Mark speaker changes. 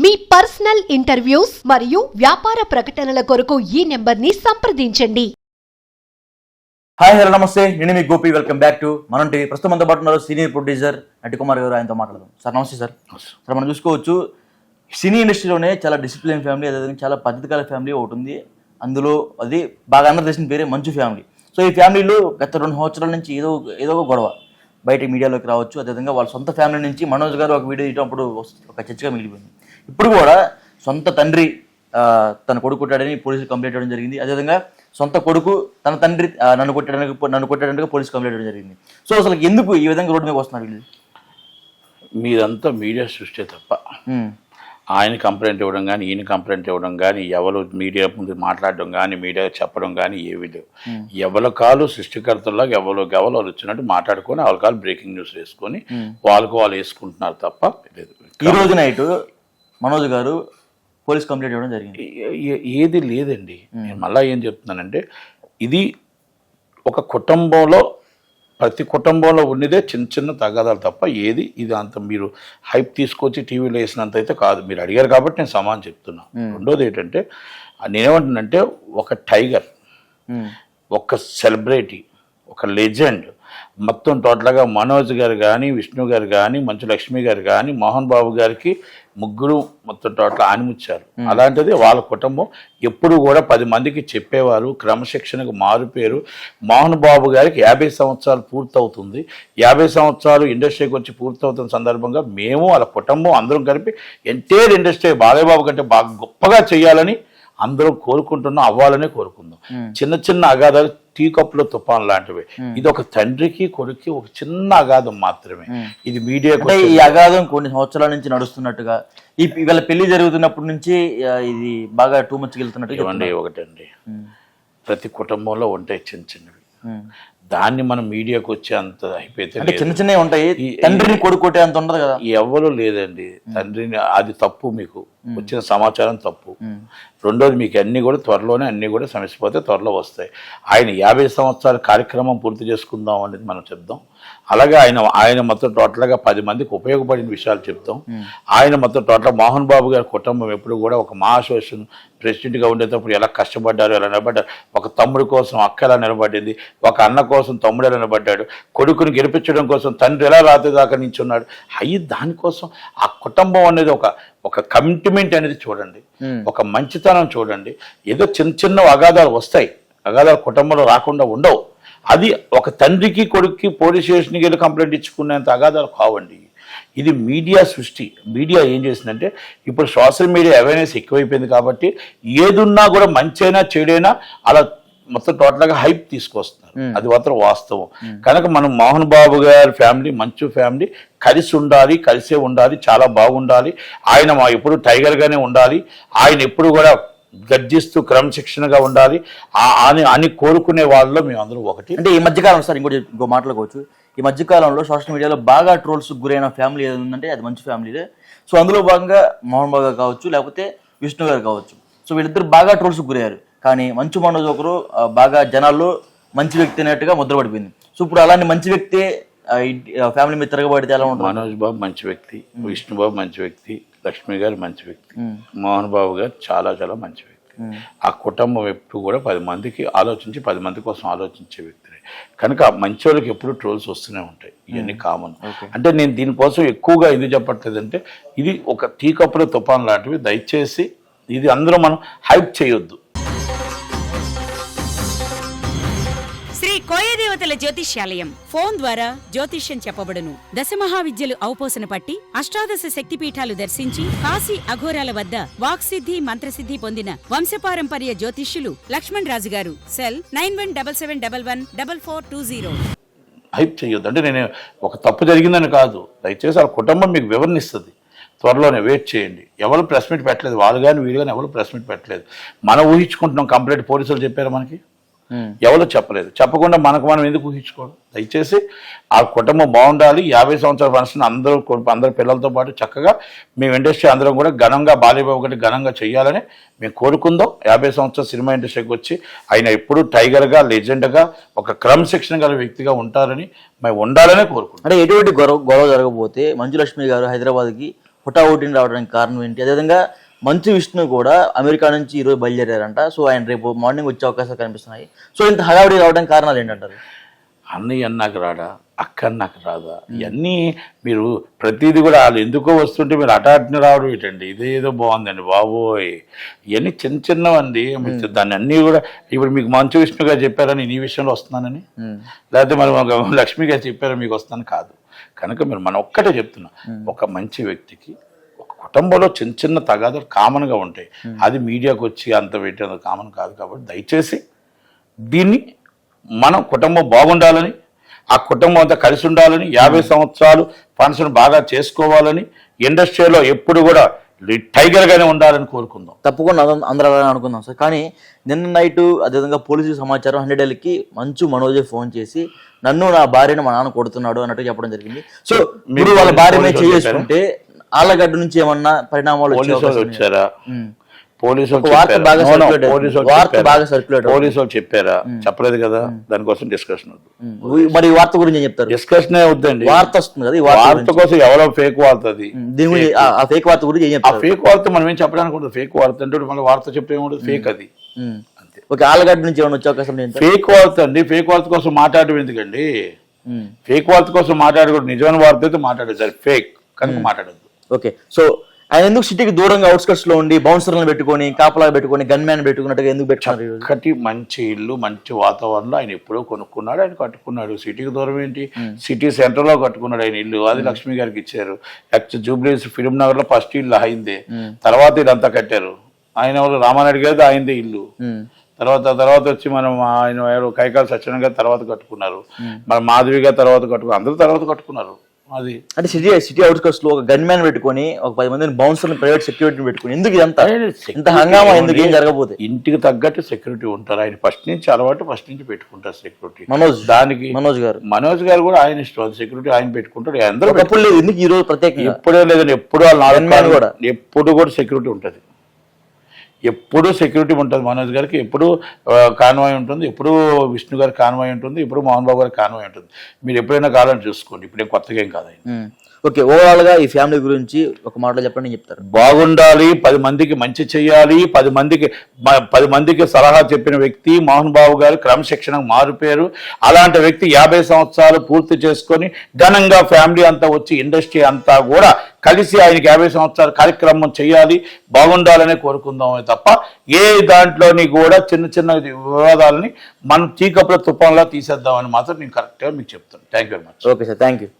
Speaker 1: మీ personal interviews మరియు వ్యాపార ప్రకటనల కొరకు ఈ నెంబర్ని సంప్రదించండి.
Speaker 2: హాయ్ హలో నమస్తే, నేను మీ గోపి. వెల్కమ్ బ్యాక్ టు మనం టీవీ. ప్రస్తుతం మనతో పాటు ఉన్నారు సీనియర్ ప్రొడ్యూసర్ నటికుమార్ గారు. ఆయనతో మాట్లాడదాం. సార్ నమస్తే. సార్ మనం చూసుకోవచ్చు, సినీ ఇండస్ట్రీలోనే చాలా డిసిప్లిన్ ఫ్యామిలీ, అదేవిధంగా చాలా పద్ధతిగల ఫ్యామిలీ ఒకటి ఉంది. అందులో అది బాగా అందరూ తెలిసిన పేరే మంచు ఫ్యామిలీ. సో ఈ ఫ్యామిలీలో గత 2 సంవత్సరాల నుంచి ఏదో ఒక గొడవ బయట మీడియాలోకి రావచ్చు. అదేవిధంగా వాళ్ళ సొంత ఫ్యామిలీ నుంచి మనోజ్ గారు ఒక వీడియో తీయటప్పుడు ఒక చర్చగా మిగిలిపోయింది. ఇప్పుడు కూడా సొంత తండ్రి తన కొడుకు కొట్టాడని పోలీసులు కంప్లైంట్ ఇవ్వడం జరిగింది. అదేవిధంగా సొంత కొడుకు తన తండ్రి నన్ను కొట్టాడని పోలీసు కంప్లైంట్ ఇవ్వడం జరిగింది. సో అసలు ఎందుకు ఈ విధంగా రోడ్డు మీద వస్తున్నారు వీళ్ళు?
Speaker 3: మీదంతా మీడియా సృష్టి తప్ప ఆయన కంప్లైంట్ ఇవ్వడం కానీ, ఈయన కంప్లైంట్ ఇవ్వడం కానీ, ఎవరు మీడియా ముందు మాట్లాడడం కానీ, మీడియా చెప్పడం కానీ ఏవి లేవు. ఎవరి కాలు సృష్టికర్తలాగా ఎవరు వచ్చినట్టు మాట్లాడుకొని వాళ్ళ కాలు బ్రేకింగ్ న్యూస్ వేసుకొని వాళ్ళు వేసుకుంటున్నారు తప్ప లేదు.
Speaker 2: ఈ రోజు నైట్ మనోజ్ గారు పోలీస్ కంప్లైంట్ ఇవ్వడం జరిగింది.
Speaker 3: ఏది లేదండి. నేను మళ్ళీ ఏం చెప్తున్నానంటే, ఇది ఒక కుటుంబంలో ప్రతి కుటుంబంలో ఉన్నదే చిన్న చిన్న తగాదాలు తప్ప ఏది ఇది అంత మీరు హైప్ తీసుకొచ్చి టీవీలో వేసినంత అయితే కాదు. మీరు అడిగారు కాబట్టి నేను సమానం చెప్తున్నాను. రెండోది ఏంటంటే, నేనేమంటున్నానంటే, ఒక టైగర్, ఒక సెలబ్రిటీ, ఒక లెజెండ్ మొత్తం టోటల్గా మనోజ్ గారు కానీ, విష్ణు గారు కానీ, మంచు లక్ష్మి గారు కానీ, మోహన్ బాబు గారికి ముగ్గురు మొత్తం టోటల్ ఆనిముచ్చారు. అలాంటిది వాళ్ళ కుటుంబం ఎప్పుడు కూడా 10 మందికి చెప్పేవారు. క్రమశిక్షణకు మారుపేరు. మోహన్ బాబు గారికి 50 సంవత్సరాలు పూర్తవుతుంది. 50 సంవత్సరాలు ఇండస్ట్రీకి వచ్చి పూర్తవుతున్న సందర్భంగా మేము వాళ్ళ కుటుంబం అందరం కలిపి ఎంటైర్ ఇండస్ట్రీ బాలయ్య బాబు కంటే బాగా గొప్పగా చేయాలని అందరం కోరుకుంటున్నాం, అవ్వాలనే కోరుకుందాం. చిన్న చిన్న అగాధాలు టీ కప్పులో తుఫాన్ లాంటివి. ఇది ఒక తండ్రికి కొడుక్కి ఒక చిన్న అగాధం మాత్రమే. ఇది మీడియా
Speaker 2: ఈ అగాధం కొన్ని సంవత్సరాల నుంచి నడుస్తున్నట్టుగా, వీళ్ళ పెళ్లి జరుగుతున్నప్పటి నుంచి ఇది బాగా టూ మచ్కి వెళ్తున్నట్టు.
Speaker 3: ఇవ్వండి ఒకటండి, ప్రతి కుటుంబంలో ఉంటాయి చిన్న చిన్నవి. దాన్ని మనం మీడియాకు వచ్చే అంత అయిపోతే
Speaker 2: చిన్న చిన్నవి ఉంటాయి. తండ్రిని కొడుకోటే అంత ఉండదు కదా.
Speaker 3: ఎవరు లేదండి. తండ్రిని అది తప్పు. మీకు వచ్చిన సమాచారం తప్పు. రెండోది, మీకు అన్నీ కూడా త్వరలోనే అన్నీ కూడా సమస్యపోతే త్వరలో వస్తాయి. ఆయన 50 సంవత్సరాల కార్యక్రమం పూర్తి చేసుకుందాం అనేది మనం చెప్దాం. అలాగే ఆయన మొత్తం టోటల్గా 10 మందికి ఉపయోగపడిన విషయాలు చెప్తాం. ఆయన మొత్తం టోటల్ మోహన్ బాబు గారి కుటుంబం ఎప్పుడు కూడా ఒక మహాసోషన్ ప్రెసిడెంట్గా ఉండేటప్పుడు ఎలా కష్టపడ్డారు, ఎలా నిలబడ్డారు. ఒక తమ్ముడి కోసం అక్క ఎలా నిలబడింది, ఒక అన్న కోసం తమ్ముడు ఎలా నిలబడ్డాడు, కొడుకుని గెలిపించడం కోసం తండ్రి ఎలా రాత్రి దాకా నించున్నాడు. దానికోసం ఆ కుటుంబం అనేది ఒక కమిట్మెంట్ అనేది చూడండి, ఒక మంచితనం చూడండి. ఏదో చిన్న చిన్న అగాధాలు వస్తాయి, అగాధాలు కుటుంబంలో రాకుండా ఉండవు. అది ఒక తండ్రికి కొడుక్కి పోలీస్ స్టేషన్కి వెళ్ళి కంప్లైంట్ ఇచ్చుకునేంత అగాధాలు కావండి. ఇది మీడియా సృష్టి. మీడియా ఏం చేసిందంటే, ఇప్పుడు సోషల్ మీడియా అవేర్నెస్ ఎక్కువైపోయింది కాబట్టి ఏదున్నా కూడా మంచైనా చెడైనా అలా మొత్తం టోటల్గా హైప్ తీసుకొస్తున్నారు. అది మాత్రం వాస్తవం. కనుక మనం మోహన్ బాబు గారి ఫ్యామిలీ, మంచు ఫ్యామిలీ కలిసి ఉండాలి, కలిసే ఉండాలి, చాలా బాగుండాలి. ఆయన ఎప్పుడు టైగర్గానే ఉండాలి. ఆయన ఎప్పుడు కూడా గర్జిస్తూ క్రమశిక్షణగా ఉండాలి అని కోరుకునే వాళ్ళలో మేము అందరూ ఒకటి.
Speaker 2: అంటే ఈ మధ్యకాలం సార్ ఇంకో మాట్లాడుకోవచ్చు, ఈ మధ్యకాలంలో సోషల్ మీడియాలో బాగా ట్రోల్స్ గురైన ఫ్యామిలీ ఏది ఉందంటే అది మంచి ఫ్యామిలీదే. సో అందులో భాగంగా మోహన్ బాబు గారు కావచ్చు, లేకపోతే విష్ణు గారు కావచ్చు. సో వీళ్ళిద్దరు బాగా ట్రోల్స్ గురయ్యారు. కానీ మంచు మనోజ్ ఒకరు బాగా జనాల్లో మంచి వ్యక్తి అన్నట్టుగా ముద్రపడిపోయింది. సో ఇప్పుడు అలాంటి మంచి వ్యక్తి ఫ్యామిలీ మీద తిరగబడితే ఎలా ఉంటుంది?
Speaker 3: మనోజ్ బాబు మంచి వ్యక్తి, విష్ణు బాబు మంచి వ్యక్తి, లక్ష్మి గారు మంచి వ్యక్తి, మోహన్ బాబు గారు చాలా చాలా మంచి వ్యక్తి. ఆ కుటుంబం ఎప్పుడు కూడా 10 మందికి ఆలోచించి 10 మంది కోసం ఆలోచించే వ్యక్తి. కనుక మంచి వాళ్ళకి ఎప్పుడు ట్రోల్స్ వస్తూనే ఉంటాయి. ఇవన్నీ కామన్. అంటే నేను దీనికోసం ఎక్కువగా ఎందుకు చెప్పట్లేదంటే, ఇది ఒక టీ కప్పుల తుఫాన్ లాంటివి. దయచేసి ఇది అందరూ మనం హైప్ చేయొద్దు.
Speaker 4: కోయదేవతల జ్యోతిష్యాలయం ఫోన్ ద్వారా జ్యోతిష్యం చెప్పబడును. దశమహావిద్యలు ఔపోసన పట్టి అష్టాదశ శక్తిపీఠాలు దర్శించి కాశీ అఘోరాల వద్ద వాక్సిద్ధి మంత్రసిద్ధి పొందిన వంశపారంపర్య జ్యోతిష్యులు లక్ష్మణ్ రాజు గారు. సెల్ 9177114420.
Speaker 3: హైప్ చేయొద్దు. అంటే నేను ఒక తప్పు జరిగిందని కాదు. దయచేసి ఆ కుటుంబం మీకు వివరణిస్తుంది. త్వరలోనే వెయిట్ చేయండి. ఎవరు ప్రెస్ మీట్ పెట్టలేదు, వాళ్ళు కానీ వీళ్ళు కానీ ఎవరు ప్రెస్ మీట్ పెట్టలేదు. మనం ఊహించుకుంటున్నాం. కంప్లైంట్ పోలీసులు చెప్పారు మనకి, ఎవరు చెప్పలేదు. చెప్పకుండా మనం ఎందుకు ఊహించుకోవడం? దయచేసి ఆ కుటుంబం బాగుండాలి. 50 సంవత్సరాల ఫంక్షన్ అందరూ పిల్లలతో పాటు చక్కగా మేము ఇండస్ట్రీ అందరం కూడా ఘనంగా బాలయ్య బాబు కంటే ఘనంగా చేయాలని మేము కోరుకుందాం. 50 సంవత్సరాల సినిమా ఇండస్ట్రీకి వచ్చి ఆయన ఎప్పుడు టైగర్గా, లెజెండ్గా, ఒక క్రమశిక్షణ గల వ్యక్తిగా ఉంటారని మేము ఉండాలనే కోరుకుంటాం.
Speaker 2: అంటే ఎటువంటి గొడవ జరగబోతే మంజులక్ష్మి గారు హైదరాబాద్కి హుటాహుటిని రావడానికి కారణం ఏంటి? అదేవిధంగా మంచు విష్ణు కూడా అమెరికా నుంచి ఈరోజు బయలుదేరారంట. సో ఆయన రేపు మార్నింగ్ వచ్చే అవకాశాలు కనిపిస్తున్నాయి. సో ఇంత హడావుడి రావడానికి కారణాలు ఏంటంటారు?
Speaker 3: అన్నయ్య అన్నాక రాడా, అక్క అన్నాక రాదా? ఇవన్నీ మీరు ప్రతిదీ కూడా వాళ్ళు ఎందుకో వస్తుంటే మీరు అటాట్ని రావడం ఏంటండి? ఇదేదో బాగుందండి బాబోయ్. ఇవన్నీ చిన్న చిన్నవండి. దాన్ని అన్నీ కూడా ఇప్పుడు మీకు మంచు విష్ణు గారు చెప్పారని నేను ఈ విషయంలో వస్తున్నానని, లేకపోతే మరి లక్ష్మి గారు చెప్పారని మీకు వస్తాను కాదు. కనుక మీరు మనం ఒక్కటే చెప్తున్నా, ఒక మంచి వ్యక్తికి ఒక కుటుంబంలో చిన్న చిన్న తగాదాలు కామన్గా ఉంటాయి. అది మీడియాకు వచ్చి అంత పెట్టేది కామన్ కాదు. కాబట్టి దయచేసి దీన్ని మనం కుటుంబం బాగుండాలని, ఆ కుటుంబం అంతా కలిసి ఉండాలని, 50 సంవత్సరాలు ఫంక్షన్ బాగా చేసుకోవాలని, ఇండస్ట్రీలో ఎప్పుడు కూడా టైగర్గానే ఉండాలని కోరుకుందాం.
Speaker 2: తప్పకుండా అందరూ అలానే అనుకుందాం సార్. కానీ నిన్న నైట్ అదేవిధంగా పోలీసు సమాచారం 100Lకి మంచు మనోజ్ ఫోన్ చేసి నన్ను నా భార్యను మా నాన్న కొడుతున్నాడు అన్నట్టు చెప్పడం జరిగింది. సో మీరు వాళ్ళ భార్య మీద చేసుకుంటే ఆళ్ళగడ్డ నుంచి ఏమన్నా పరిణామాలు
Speaker 3: వచ్చారా? పోలీసు చెప్పారా? చెప్పలేదు కదా. దానికోసం డిస్కషన్ వద్దు.
Speaker 2: మరి వార్త గురించి ఏం చెప్తారు?
Speaker 3: డిస్కషన్ వద్దండి.
Speaker 2: వార్త వస్తుంది కదా,
Speaker 3: వార్త కోసం ఎవరో ఫేక్ వార్త. అది
Speaker 2: దీని గురించి ఆ ఫేక్ వార్త గురించి ఏం చెప్తారు?
Speaker 3: ఫేక్ వార్త మనం ఏం చెప్పడానికి ఉండదు. ఫేక్ వార్త అంటే మళ్ళీ వార్త చెప్పే ఉండదు. ఫేక్ అది అంతే.
Speaker 2: ఓకే, ఆళ్ళగడ్డ నుంచి ఏమైనా వచ్చే అవకాశం లేదు?
Speaker 3: ఫేక్ వార్త అండి. ఫేక్ వార్త కోసం మాట్లాడడం ఎందుకండి? ఫేక్ వార్త కోసం మాట్లాడకూడదు. నిజమైన వార్త అయితే మాట్లాడదు సార్. ఫేక్ కనుక మాట్లాడద్దు.
Speaker 2: ఓకే, సో ఆయన ఎందుకు సిటీకి దూరంగా అవుట్స్కట్స్ లో ఉండి బౌన్సర్లను పెట్టుకొని కాపలా పెట్టుకొని గన్ మ్యాన్ పెట్టుకున్నట్టుగా ఎందుకు పెట్టుకున్నారు?
Speaker 3: చక్కటి మంచి ఇల్లు, మంచి వాతావరణంలో ఆయన ఎప్పుడో కొనుక్కున్నాడు, ఆయన కట్టుకున్నాడు. సిటీకి దూరం ఏంటి? సిటీ సెంటర్ లో కట్టుకున్నాడు ఆయన ఇల్లు. అది లక్ష్మి గారికి ఇచ్చారు. జూబ్లీస్ ఫిలిం నగర్ లో ఫస్ట్ ఇల్లు అయిందే, తర్వాత ఇదంతా కట్టారు. ఆయన ఎవరు? రామానాయుడు గారిది ఆయనదే ఇల్లు. తర్వాత వచ్చి మనం ఆయన ఎవరు కైకాల సత్యనారాయణ గారు తర్వాత కట్టుకున్నారు. మన మాధవి గారు తర్వాత కట్టుకున్నారు. అందరూ తర్వాత కట్టుకున్నారు. అది
Speaker 2: అంటే సిటీ అవుట్స్కట్స్ లో ఒక గన్ మ్యాన్ పెట్టుకొని ఒక 10 మందిని బౌన్సర్ని ప్రైవేట్ సెక్యూరిటీని పెట్టుకుని ఎందుకు ఇదంతా ఇంత హంగామా? ఎందుకు ఏం జరగబోతే?
Speaker 3: ఇంటికి తగ్గట్టు సెక్యూరిటీ ఉంటారు. ఆయన ఫస్ట్ నుంచి అలవాటు, ఫస్ట్ నుంచి పెట్టుకుంటారు సెక్యూరిటీ.
Speaker 2: దానికి మనోజ్ గారు కూడా ఆయన ఇష్టం సెక్యూరిటీ ఆయన పెట్టుకుంటాడు. అందరూ ఎప్పుడు లేదు. ఎందుకు ఈ రోజు ప్రత్యేకంగా?
Speaker 3: ఎప్పుడే లేదని ఎప్పుడు కూడా ఎప్పుడు కూడా సెక్యూరిటీ ఉంటుంది. ఎప్పుడు సెక్యూరిటీ ఉంటుంది మనోజ్ గారికి. ఎప్పుడు కాన్వాయ్ ఉంటుంది. ఎప్పుడు విష్ణు గారికి కాన్వాయ్ ఉంటుంది. ఎప్పుడు మోహన్ బాబు గారికి కాన్వాయ్ ఉంటుంది. మీరు ఎప్పుడైనా కావాలని చూసుకోండి. ఇప్పుడేం కొత్తగా ఏం కాదు.
Speaker 2: ఓకే, ఓవరాల్ గా ఈ ఫ్యామిలీ గురించి ఒక మాటలో చెప్పండి. చెప్తారు
Speaker 3: బాగుండాలి, 10 మందికి మంచి చేయాలి, 10 మందికి సలహా చెప్పిన వ్యక్తి మోహన్ బాబు గారు. క్రమశిక్షణకు మారిపోయారు. అలాంటి వ్యక్తి 50 సంవత్సరాలు పూర్తి చేసుకొని ఘనంగా ఫ్యామిలీ అంతా వచ్చి ఇండస్ట్రీ అంతా కూడా కలిసి ఆయనకి 50 సంవత్సరాల కార్యక్రమం చేయాలి, బాగుండాలనే కోరుకుందామే తప్ప ఏ దాంట్లోని కూడా చిన్న చిన్న వివాదాలని మనం టీ కప్పుల తుఫాన్లా తీసేద్దామని మాత్రం నేను కరెక్ట్గా మీకు చెప్తాను. Thank you very much.
Speaker 2: Okay sir, thank you.